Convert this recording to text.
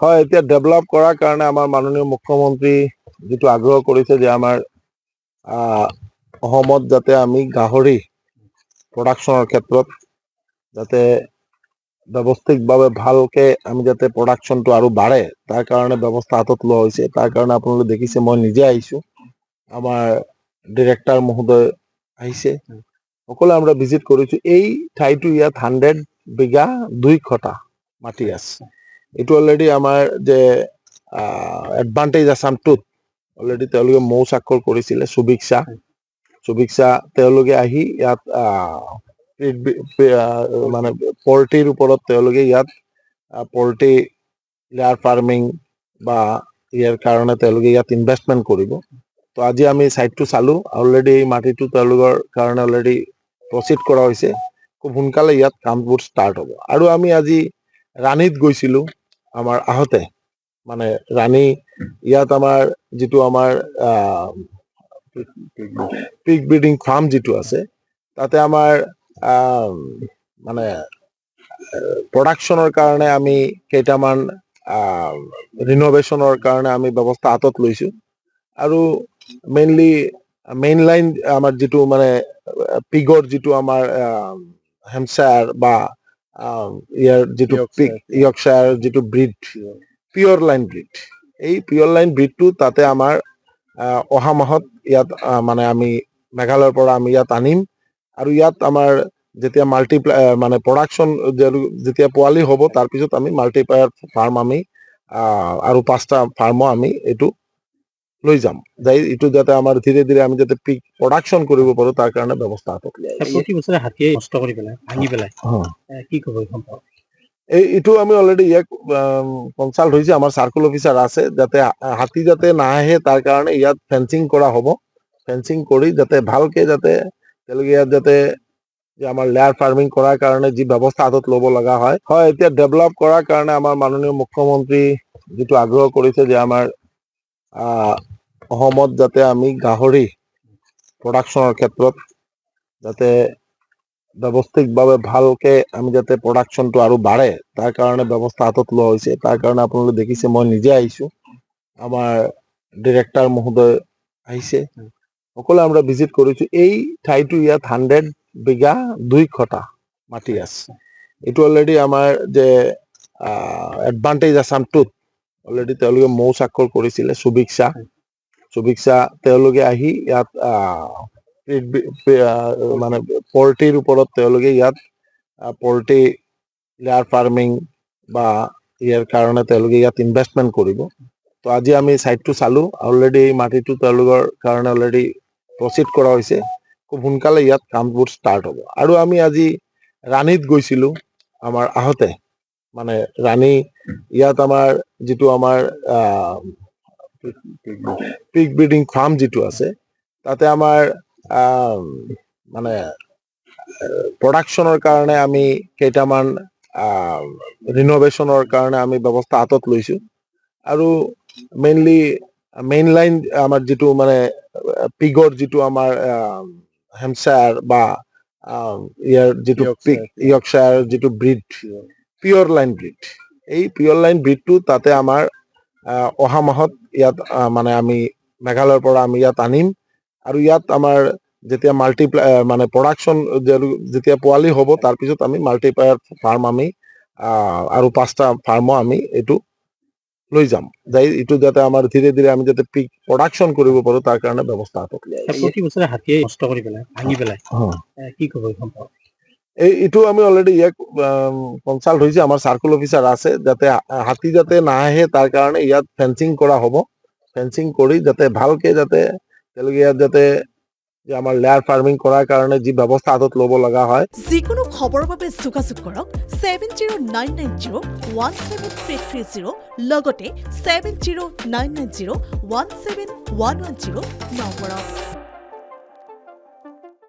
হয়, এতিয়া ডেভেলপ কৰাৰ কাৰণে আমাৰ মাননীয় মুখ্যমন্ত্ৰী যিটো আগ্ৰহ কৰিছে যে আমাৰ অসমত যাতে আমি গাহৰি প্ৰডাকশ্যনৰ ক্ষেত্ৰত যাতে ব্যৱস্থিতভাৱে ভালকে আমি যাতে প্ৰডাকশ্যনটো আৰু বাঢ়ে তাৰ কাৰণে ব্যৱস্থা হাতত লোৱা হৈছে। তাৰ কাৰণে আপোনালোকে দেখিছে মই নিজে আহিছোঁ, আমাৰ ডিৰেক্টৰ মহোদয় আহিছে, সকলোৱে আমৰা ভিজিট কৰিছোঁ। এই ঠাইটো ইয়াত 100 বিঘা 2 খটা মাটি আছে। এইটো অলৰেডি আমাৰ যে এডভান্টেজ আছামটোত অলৰেডি তেওঁলোকে মৌ স্বাক্ষৰ কৰিছিলে। সুভিক্ষা তেওঁলোকে আহি ইয়াত মানে পল্ট্ৰিৰ ওপৰত তেওঁলোকে ইয়াত পল্ট্ৰি লেয়াৰ ফাৰ্মিং বা ইয়াৰ কাৰণে তেওঁলোকে ইয়াত ইনভেষ্টমেণ্ট কৰিব। তো আজি আমি সাইটটো চালো, অলৰেডি এই মাটিটো তেওঁলোকৰ কাৰণে অলৰেডি প্ৰচিড কৰা হৈছে। খুব সোনকালে ইয়াত কামবোৰ ষ্টাৰ্ট হ'ব। আৰু আমি আজি ৰাণীত গৈছিলো আমাৰ আহতে, মানে ৰাণী ইয়াত আমাৰ যিটো আমাৰ পিগ ব্ৰিডিং ফাৰ্ম যিটো আছে তাতে আমাৰ মানে প্ৰডাকশ্যনৰ কাৰণে আমি কেইটামান ৰিন'ভেশ্যনৰ কাৰণে আমি ব্যৱস্থা হাতত লৈছোঁ। আৰু মেইন লাইন আমাৰ যিটো মানে পিগৰ যিটো আমাৰ হেমশ্বায়াৰ বা ইয়াৰ যিটো পিগ ইয়ৰ্কশ্বায়াৰ যিটো ব্ৰিড, পিয়ৰ লাইন ব্ৰিড, এই পিয়ৰ লাইন ব্ৰিডটো তাতে আমাৰ অহা মাহত ইয়াত মানে আমি মেঘালয়ৰ পৰা আমি ইয়াত আনিম। আৰু ইয়াত আমাৰ যেতিয়া মানে প্ৰডাকশ্যন যেতিয়া পোৱালি হ'ব তাৰপিছত আমি মাল্টিপ্লায়াৰ ফাৰ্ম আমি আৰু 5টা ফাৰ্মো আমি এইটো লৈ যাম, যাই এইটো যাতে আমাৰ ধীৰে ধীৰে আমি যাতে পিক প্ৰডাকশ্যন কৰিব পাৰো তাৰ কাৰণে ব্যৱস্থা হাতত লোৱা হৈছে। প্ৰতি বছৰে হাতীয়ে নষ্ট কৰি পেলাই, ভাঙি পেলাই, কি ক'ব এই সম্পৰ্কে? এইটো আমি অলৰেডি ইয়াক কনচাল্ট হৈছে, আমাৰ চাৰ্কল অফিচাৰ আছে, যাতে হাতী যাতে নাহে তাৰ কাৰণে ইয়াত ফেন্সিং কৰা হ'ব। ফেন্সিং কৰি যাতে ভালকে যাতে তেওঁলোকে ইয়াত যাতে যে আমাৰ লেয়াৰ ফাৰ্মিং কৰাৰ কাৰণে যি ব্যৱস্থা হাতত ল'ব লগা হয়, এতিয়া ডেভেলপ কৰাৰ কাৰণে আমাৰ মাননীয় মুখ্যমন্ত্ৰী যিটো আগ্ৰহ কৰিছে যে আমাৰ অসমত যাতে আমি গাহৰি প্ৰডাকশ্যনৰ ক্ষেত্ৰত যাতে ব্যৱস্থিতভাৱে ভালকে আমি যাতে প্ৰডাকশ্যনটো আৰু বাঢ়ে তাৰ কাৰণে ব্যৱস্থা হাতত লোৱা হৈছে। তাৰ কাৰণে আপোনালোকে দেখিছে মই নিজে আহিছোঁ, আমাৰ ডিৰেক্টৰ মহোদয় আহিছে, সকলোৱে আমৰা ভিজিট কৰিছোঁ। এই ঠাইটো ইয়াত 100 বিঘা 2 খটা মাটি আছে। এইটো অলৰেডি আমাৰ যে এডভান্টেজ আছামটোত অলৰেডি তেওঁলোকে মৌ স্বাক্ষৰ কৰিছিলে। সুভিক্ষা তেওঁলোকে আহি ইয়াত মানে পল্ট্ৰিৰ ওপৰত তেওঁলোকে ইয়াত পল্ট্ৰি লেয়াৰ ফাৰ্মিং বা ইয়াৰ কাৰণে তেওঁলোকে ইয়াত ইনভেষ্টমেণ্ট কৰিব। তো আজি আমি সাইটটো চালো, অলৰেডি এই মাটিটো তেওঁলোকৰ কাৰণে অলৰেডি প্ৰচিড কৰা হৈছে। খুব সোনকালে ইয়াত কামবোৰ ষ্টাৰ্ট হ'ব। আৰু আমি আজি ৰাণীত গৈছিলো আমাৰ আহতে, মানে ৰাণী ইয়াত আমাৰ যিটো আমাৰ পিগ ব্ৰিডিং ফাৰ্ম যিটো আছে তাতে আমাৰ মানে প্ৰডাকশ্যনৰ কাৰণে আমি কেইটামান ৰিন'ভেশ্যনৰ কাৰণে আমি ব্যৱস্থা হাতত লৈছোঁ। আৰু মেইন লাইন আমাৰ যিটো মানে পিগৰ যিটো আমাৰ হেমশ্বায়াৰ বা ইয়াৰ যিটো পিগ ইয়ৰ্কশ্বায়াৰ যিটো ব্ৰিড, পিয়ৰ লাইন ব্ৰিড, এই পিয়ৰ লাইন ব্ৰিডটো তাতে আমাৰ অহা মাহত ইয়াত মানে আমি মেঘালয়ৰ পৰা আমি ইয়াত আনিম। আৰু ইয়াত আমাৰ যেতিয়া মানে প্ৰডাকশ্যন যেতিয়া পোৱালি হ'ব তাৰপিছত আমি মাল্টিপ্লায়াৰ ফাৰ্ম আমি আৰু 5টা ফাৰ্মো আমি এইটো লৈ যাম, যাই এইটো যাতে আমাৰ ধীৰে ধীৰে আমি যাতে পিক প্ৰডাকশ্যন কৰিব পাৰো তাৰ কাৰণে ব্যৱস্থা হাতত লোৱা হৈছে। প্ৰতি বছৰে হাতীয়ে নষ্ট কৰি পেলাই, ভাঙি পেলাই, কি ক'ব এই সম্পৰ্কে? এইটো আমি অলৰেডি ইয়াক কনচাল্ট হৈছে, আমাৰ চাৰ্কল অফিচাৰ আছে, যাতে হাতী যাতে নাহে তাৰ কাৰণে ইয়াত ফেন্সিং কৰা হ'ব। ফেন্সিং কৰি যাতে ভালকে যাতে তেওঁলোকে ইয়াত যাতে যে আমাৰ লেয়াৰ ফাৰ্মিং কৰাৰ কাৰণে যি ব্যৱস্থা হাতত ল'ব লগা হয়। যিকোনো খবৰৰ বাবে যোগাযোগ কৰক 7099017330 লগতে 7099017110 নম্বৰত।